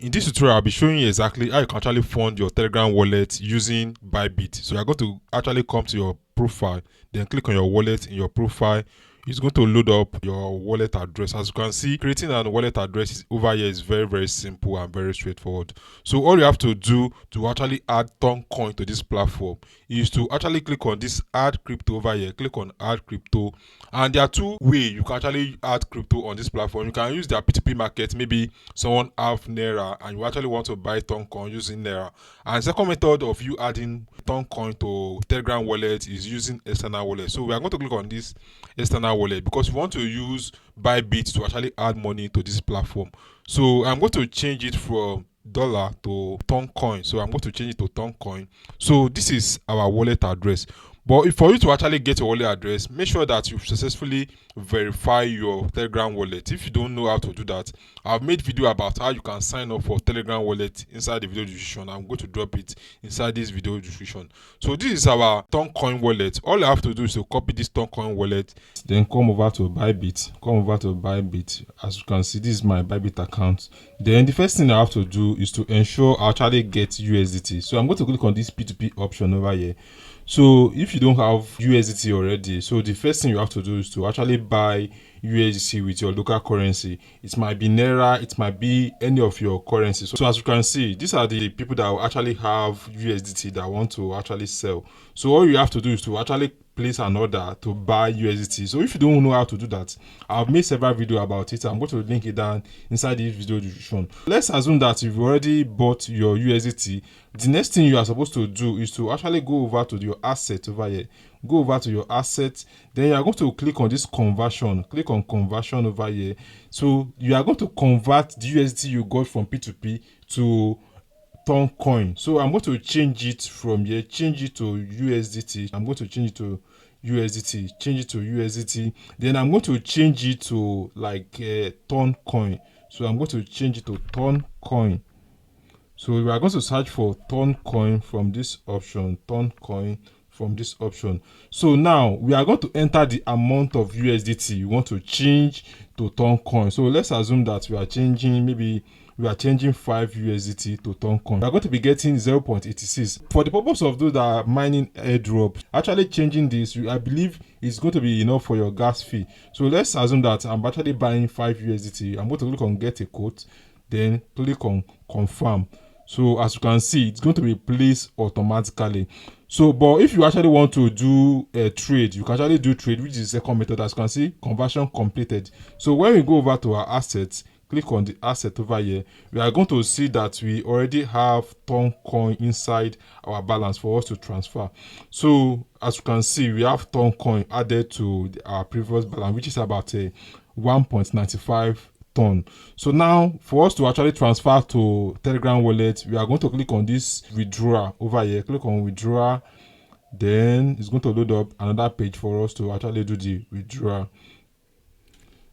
In this tutorial, I'll be showing you exactly how you can actually fund your Telegram wallet using Bybit. So you're going to actually come to your profile, then click on your wallet in your profile. It's going to load up your wallet address. As you can see, creating a wallet address over here is very, very simple and very straightforward. So all you have to do to actually add Toncoin to this platform is to actually click on this add crypto over here. Click on add crypto, and there are two ways you can actually add crypto on this platform. You can use their P2P market. Maybe someone have Naira and you actually want to buy Toncoin using Naira. And second method of you adding Toncoin to Telegram wallet is using external wallet. So we are going to click on this external wallet because we want to use Bybit to actually add money to this platform. So I'm going to change it from dollar to Toncoin. So I'm going to change it to Toncoin. So this is our wallet address. But for you to actually get your wallet address, make sure that you successfully verify your Telegram wallet. If you don't know how to do that, I've made video about how you can sign up for Telegram wallet inside the video description. I'm going to drop it inside this video description. So this is our Toncoin wallet. All you have to do is to copy this Toncoin wallet, then come over to Bybit. As you can see, this is my Bybit account. Then the first thing I have to do is to ensure I actually get USDT. So I'm going to click on this P2P option over here. So if you don't have USDT already, so the first thing you have to do is to actually buy USDT with your local currency. It might be Naira, it might be any of your currencies. So as you can see, these are the people that will actually have USDT that want to actually sell. So all you have to do is to actually place an order to buy USDT. So if you don't know how to do that, I've made several videos about it. I'm going to link it down inside this video description. Let's assume that you've already bought your USDT. The next thing you are supposed to do is to actually go over to your asset over here. Go over to your asset, then you are going to click on this conversion. Click on conversion over here. So you are going to convert the USDT you got from P2P to Toncoin. So I'm going to change it from here, change it to USDT. I'm going to change it to USDT. Then I'm going to change it to like Toncoin. So I'm going to change it to Toncoin. So we are going to search for Toncoin from this option, So now we are going to enter the amount of USDT you want to change to Toncoin. So let's assume that we are changing 5 USDT to Toncoin. We are going to be getting 0.86. For the purpose of those that are mining airdrop, actually changing this, I believe it's going to be enough for your gas fee. So let's assume that I'm actually buying 5 USDT. I'm going to click on get a quote, then click on confirm. So as you can see, it's going to be placed automatically. So, but if you actually want to do a trade, you can actually do trade, which is the second method. As you can see, conversion completed. So when we go over to our assets, click on the asset over here, we are going to see that we already have Toncoin inside our balance for us to transfer. So as you can see, we have Toncoin added to our previous balance, which is about 1.95 ton. So now for us to actually transfer to Telegram wallet, we are going to click on this withdraw over here. Click on withdraw, then it's going to load up another page for us to actually do the withdraw.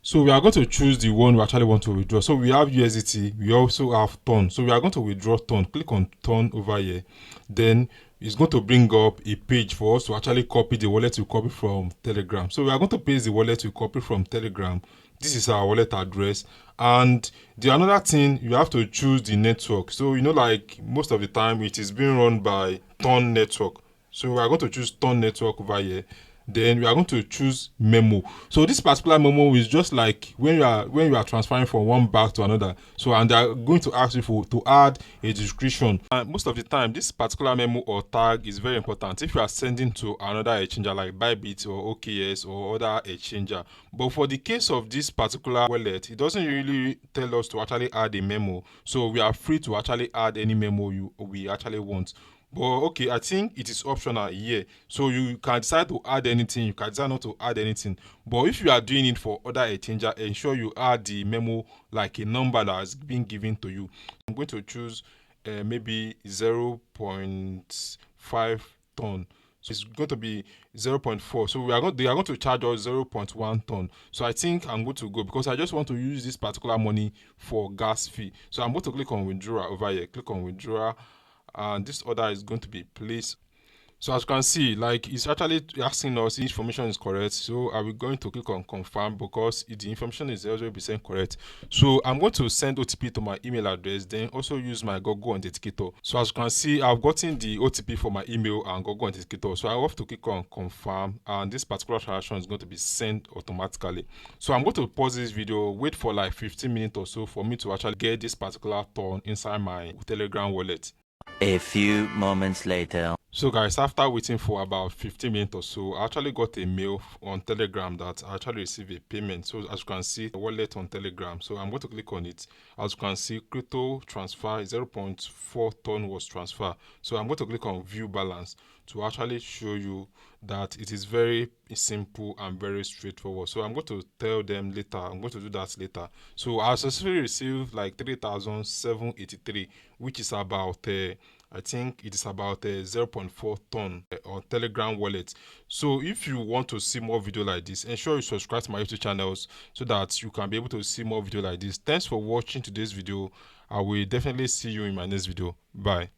So we are going to choose the one we actually want to withdraw. So we have USDT, we also have ton. So we are going to withdraw ton. Click on ton over here. Then it's going to bring up a page for us to actually copy the wallet we copy from Telegram. So we are going to paste the wallet we copy from Telegram. This is our wallet address. And the another thing, you have to choose the network. So like most of the time it is being run by Ton network. So we are going to choose Ton network over here. Then we are going to choose memo. So this particular memo is just like when you are transferring from one bank to another. So and they are going to ask you to add a description. And most of the time, this particular memo or tag is very important if you are sending to another exchanger like Bybit or OKS or other exchanger. But for the case of this particular wallet, it doesn't really tell us to actually add a memo. So we are free to actually add any memo we actually want. But okay, I think it is optional here. So you can decide to add anything, you can decide not to add anything. But if you are doing it for other exchanger, ensure you add the memo like a number that has been given to you. I'm going to choose maybe 0.5 ton. So it's going to be 0.4. So they are going to charge us 0.1 ton. So I think I'm going to go because I just want to use this particular money for gas fee. So I'm going to click on withdraw over here. Click on withdraw. And this order is going to be placed. So as you can see, like it's actually asking us if information is correct. So are we going to click on confirm because the information is 0% correct. So I'm going to send OTP to my email address, then also use my Google Authenticator. So as you can see, I've gotten the OTP for my email and Google Authenticator. So I have to click on confirm, and this particular transaction is going to be sent automatically. So I'm going to pause this video, wait for like 15 minutes or so for me to actually get this particular turn inside my Telegram wallet. A few moments later. So guys, after waiting for about 15 minutes or so, I actually got a mail on Telegram that I actually received a payment. So as you can see, the wallet on Telegram. So I'm going to click on it. As you can see, crypto transfer 0.4 ton was transferred. So I'm going to click on view balance to actually show you that it is very simple and very straightforward. So I'm going to tell them later. I'm going to do that later. So I successfully received like 3,783, which is about I think it is about 0.4 ton on Telegram wallet. So if you want to see more video like this, ensure you subscribe to my YouTube channels so that you can be able to see more video like this. Thanks for watching today's video. I will definitely see you in my next video. Bye.